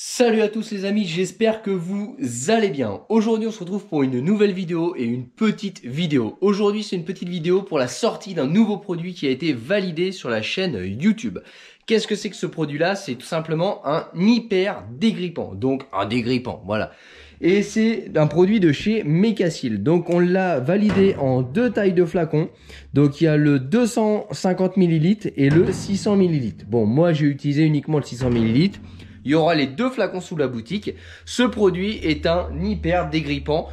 Salut à tous les amis, j'espère que vous allez bien. Aujourd'hui on se retrouve pour une nouvelle vidéo et une petite vidéo. Aujourd'hui c'est une petite vidéo pour la sortie d'un nouveau produit qui a été validé sur la chaîne YouTube. Qu'est-ce que c'est que ce produit-là? C'est tout simplement un hyper dégrippant, donc un dégrippant, voilà. Et c'est un produit de chez Mecacil. Donc on l'a validé en deux tailles de flacons. Donc il y a le 250 ml et le 600 ml. Bon, moi j'ai utilisé uniquement le 600 ml. Il y aura les deux flacons sous la boutique. Ce produit est un hyper dégrippant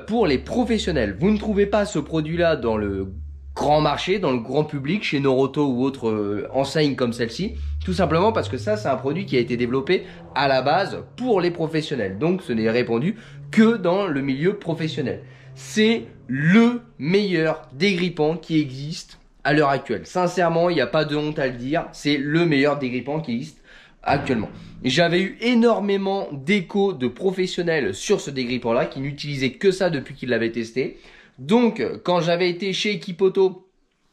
pour les professionnels. Vous ne trouvez pas ce produit-là dans le grand marché, dans le grand public, chez Noroto ou autres enseignes comme celle-ci. Tout simplement parce que ça, c'est un produit qui a été développé à la base pour les professionnels. Donc, ce n'est répandu que dans le milieu professionnel. C'est le meilleur dégrippant qui existe à l'heure actuelle. Sincèrement, il n'y a pas de honte à le dire. C'est le meilleur dégrippant qui existe actuellement. J'avais eu énormément d'échos de professionnels sur ce dégrippant là qui n'utilisaient que ça depuis qu'ils l'avaient testé. Donc quand j'avais été chez Equipoto,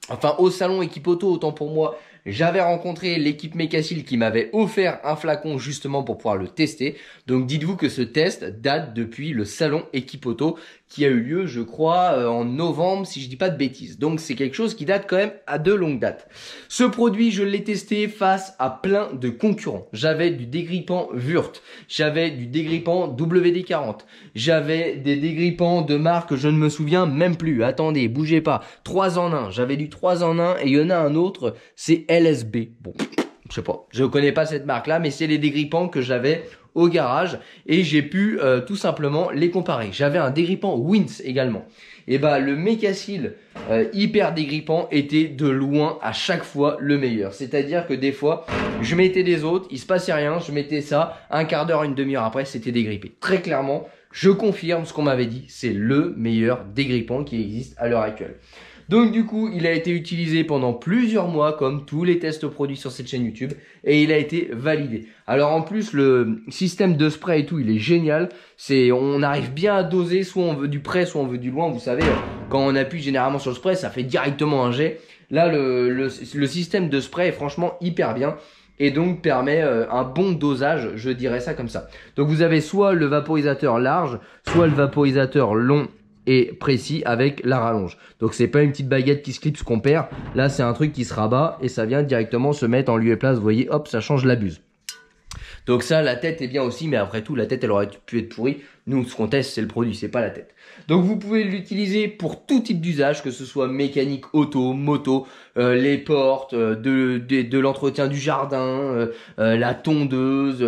enfin au salon Equipoto, autant pour moi, j'avais rencontré l'équipe Mecacil qui m'avait offert un flacon justement pour pouvoir le tester. Donc dites-vous que ce test date depuis le salon Equipoto qui a eu lieu, je crois, en novembre, si je dis pas de bêtises. Donc c'est quelque chose qui date quand même à de longue date. Ce produit, je l'ai testé face à plein de concurrents. J'avais du dégrippant Wurt, j'avais du dégrippant WD-40, j'avais des dégrippants de marque, je ne me souviens même plus. Attendez, bougez pas. 3 en 1, j'avais du 3 en 1 et il y en a un autre, c'est LSB. Bon, je sais pas, je connais pas cette marque là, mais c'est les dégrippants que j'avais au garage et j'ai pu tout simplement les comparer. J'avais un dégrippant Wins également. Et bah le Mecacil hyper dégrippant était de loin à chaque fois le meilleur. C'est-à-dire que des fois, je mettais des autres, il se passait rien, je mettais ça, un quart d'heure, une demi-heure après, c'était dégrippé. Très clairement, je confirme ce qu'on m'avait dit, c'est le meilleur dégrippant qui existe à l'heure actuelle. Donc du coup, il a été utilisé pendant plusieurs mois comme tous les tests produits sur cette chaîne YouTube et il a été validé. Alors en plus, le système de spray et tout, il est génial. On arrive bien à doser, soit on veut du près, soit on veut du loin. Vous savez, quand on appuie généralement sur le spray, ça fait directement un jet. Là, le système de spray est franchement hyper bien et donc permet un bon dosage, je dirais ça comme ça. Donc vous avez soit le vaporisateur large, soit le vaporisateur long et précis avec la rallonge. Donc c'est pas une petite baguette qui se clipse qu'on perd. Là c'est un truc qui se rabat et ça vient directement se mettre en lieu et place. Vous voyez, hop, ça change la buse. Donc ça, la tête est bien aussi, mais après tout, la tête, elle aurait pu être pourrie. Nous, ce qu'on teste, c'est le produit, c'est pas la tête. Donc vous pouvez l'utiliser pour tout type d'usage, que ce soit mécanique, auto, moto, les portes, de l'entretien du jardin, la tondeuse,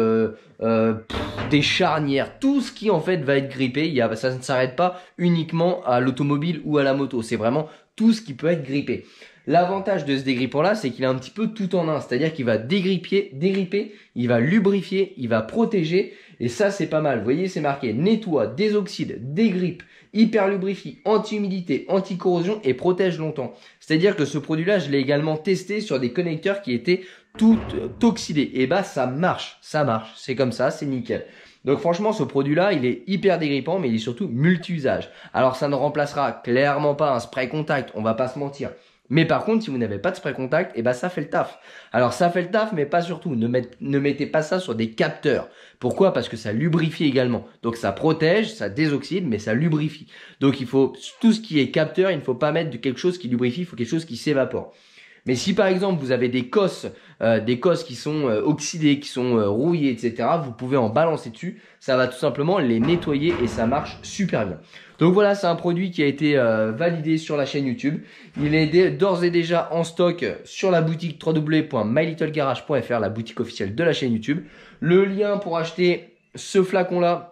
des charnières, tout ce qui en fait va être grippé. Ça ne s'arrête pas uniquement à l'automobile ou à la moto, c'est vraiment tout ce qui peut être grippé. L'avantage de ce dégrippant là, c'est qu'il a un petit peu tout en un, c'est-à-dire qu'il va dégripper, il va lubrifier, il va protéger, et ça c'est pas mal. Vous voyez, c'est marqué nettoie, désoxyde, dégrippe, hyper lubrifie, anti-humidité, anti-corrosion et protège longtemps. C'est-à-dire que ce produit-là, je l'ai également testé sur des connecteurs qui étaient tout oxydés. Et bah ça marche, c'est comme ça, c'est nickel. Donc franchement, ce produit-là, il est hyper dégrippant, mais il est surtout multi-usage. Alors ça ne remplacera clairement pas un spray contact, on va pas se mentir. Mais par contre, si vous n'avez pas de spray contact, eh ben ça fait le taf. Alors ça fait le taf, mais pas surtout. Ne mettez pas ça sur des capteurs. Pourquoi? Parce que ça lubrifie également. Donc ça protège, ça désoxyde, mais ça lubrifie. Donc il faut tout ce qui est capteur, il ne faut pas mettre de quelque chose qui lubrifie, il faut quelque chose qui s'évapore. Mais si par exemple vous avez des cosses qui sont oxydées, qui sont rouillées, etc., vous pouvez en balancer dessus. Ça va tout simplement les nettoyer et ça marche super bien. Donc voilà, c'est un produit qui a été validé sur la chaîne YouTube. Il est d'ores et déjà en stock sur la boutique www.mylittlegarage.fr, la boutique officielle de la chaîne YouTube. Le lien pour acheter ce flacon-là,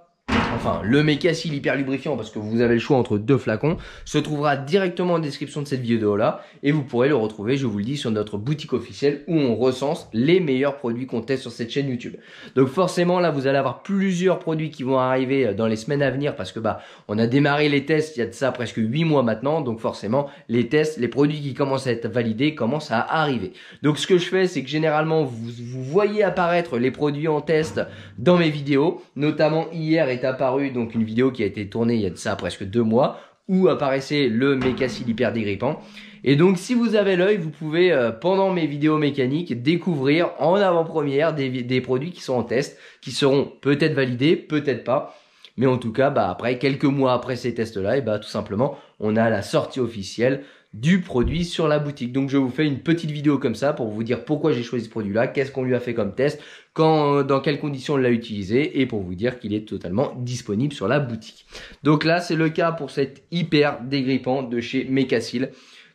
enfin le Mecacil hyper lubrifiant, parce que vous avez le choix entre deux flacons, se trouvera directement en description de cette vidéo là et vous pourrez le retrouver, je vous le dis, sur notre boutique officielle où on recense les meilleurs produits qu'on teste sur cette chaîne YouTube. Donc forcément là vous allez avoir plusieurs produits qui vont arriver dans les semaines à venir parce que on a démarré les tests il y a de ça presque 8 mois maintenant, donc forcément les tests, les produits qui commencent à être validés commencent à arriver. Donc ce que je fais, c'est que généralement vous voyez apparaître les produits en test dans mes vidéos, notamment hier est apparu donc une vidéo qui a été tournée il y a de ça presque 2 mois où apparaissait le Mecacil hyper dégrippant. Et donc si vous avez l'œil, vous pouvez pendant mes vidéos mécaniques découvrir en avant-première des produits qui sont en test, qui seront peut-être validés, peut-être pas. Mais en tout cas, après, quelques mois après ces tests-là, et tout simplement, on a la sortie officielle du produit sur la boutique. Donc je vous fais une petite vidéo comme ça pour vous dire pourquoi j'ai choisi ce produit-là, qu'est-ce qu'on lui a fait comme test, dans quelles conditions on l'a utilisé et pour vous dire qu'il est totalement disponible sur la boutique. Donc là, c'est le cas pour cet hyper dégrippant de chez Mecacil.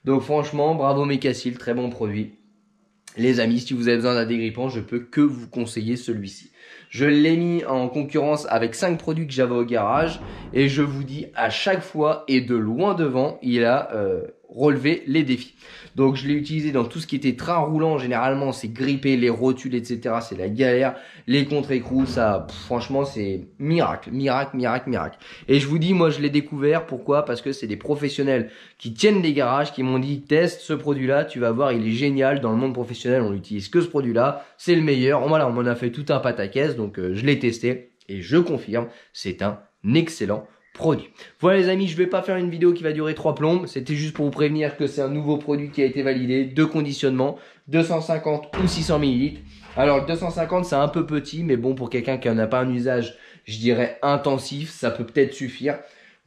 Donc franchement, bravo Mecacil, très bon produit. Les amis, si vous avez besoin d'un dégrippant, je peux que vous conseiller celui-ci. Je l'ai mis en concurrence avec 5 produits que j'avais au garage et je vous dis à chaque fois et de loin devant, il a relevé les défis. Donc je l'ai utilisé dans tout ce qui était train roulant, généralement c'est grippé, les rotules, etc. C'est la galère. Les contre-écrous, ça, franchement, c'est miracle, miracle, miracle, miracle. Et je vous dis, moi je l'ai découvert, pourquoi? Parce que c'est des professionnels qui tiennent les garages, qui m'ont dit, teste ce produit-là, tu vas voir, il est génial. Dans le monde professionnel, on n'utilise que ce produit-là, c'est le meilleur. Voilà, on m'en a fait tout un pataquès, donc je l'ai testé et je confirme, c'est un excellent produit. Voilà les amis, je vais pas faire une vidéo qui va durer 3 plombes, c'était juste pour vous prévenir que c'est un nouveau produit qui a été validé, de conditionnement, 250 ou 600 ml. Alors le 250 c'est un peu petit, mais bon pour quelqu'un qui en a pas un usage, je dirais intensif, ça peut peut-être suffire.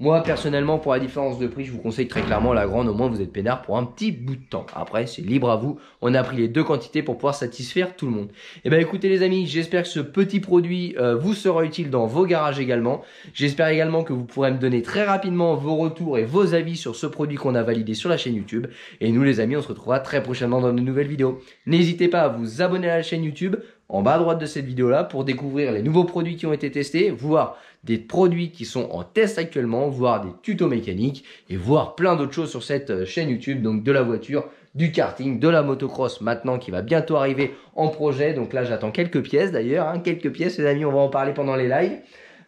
Moi, personnellement, pour la différence de prix, je vous conseille très clairement la grande. Au moins, vous êtes peinard pour un petit bout de temps. Après, c'est libre à vous. On a pris les deux quantités pour pouvoir satisfaire tout le monde. Eh bien, écoutez les amis, j'espère que ce petit produit vous sera utile dans vos garages également. J'espère également que vous pourrez me donner très rapidement vos retours et vos avis sur ce produit qu'on a validé sur la chaîne YouTube. Et nous, les amis, on se retrouvera très prochainement dans de nouvelles vidéos. N'hésitez pas à vous abonner à la chaîne YouTube en bas à droite de cette vidéo-là pour découvrir les nouveaux produits qui ont été testés, voir des produits qui sont en test actuellement, voir des tutos mécaniques et voir plein d'autres choses sur cette chaîne YouTube, donc de la voiture, du karting, de la motocross maintenant qui va bientôt arriver en projet. Donc là, j'attends quelques pièces d'ailleurs, quelques pièces les amis, on va en parler pendant les lives.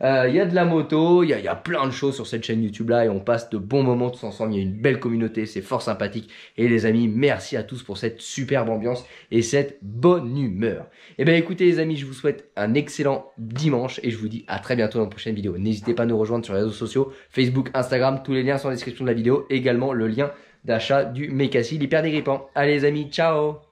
Il y a de la moto, il y a plein de choses sur cette chaîne YouTube là et on passe de bons moments tous ensemble. Il y a une belle communauté, c'est fort sympathique. Et les amis, merci à tous pour cette superbe ambiance et cette bonne humeur. Et bien écoutez les amis, je vous souhaite un excellent dimanche et je vous dis à très bientôt dans une prochaine vidéo. N'hésitez pas à nous rejoindre sur les réseaux sociaux, Facebook, Instagram, tous les liens sont dans la description de la vidéo. Également le lien d'achat du Mecacil hyper dégrippant. Allez les amis, ciao!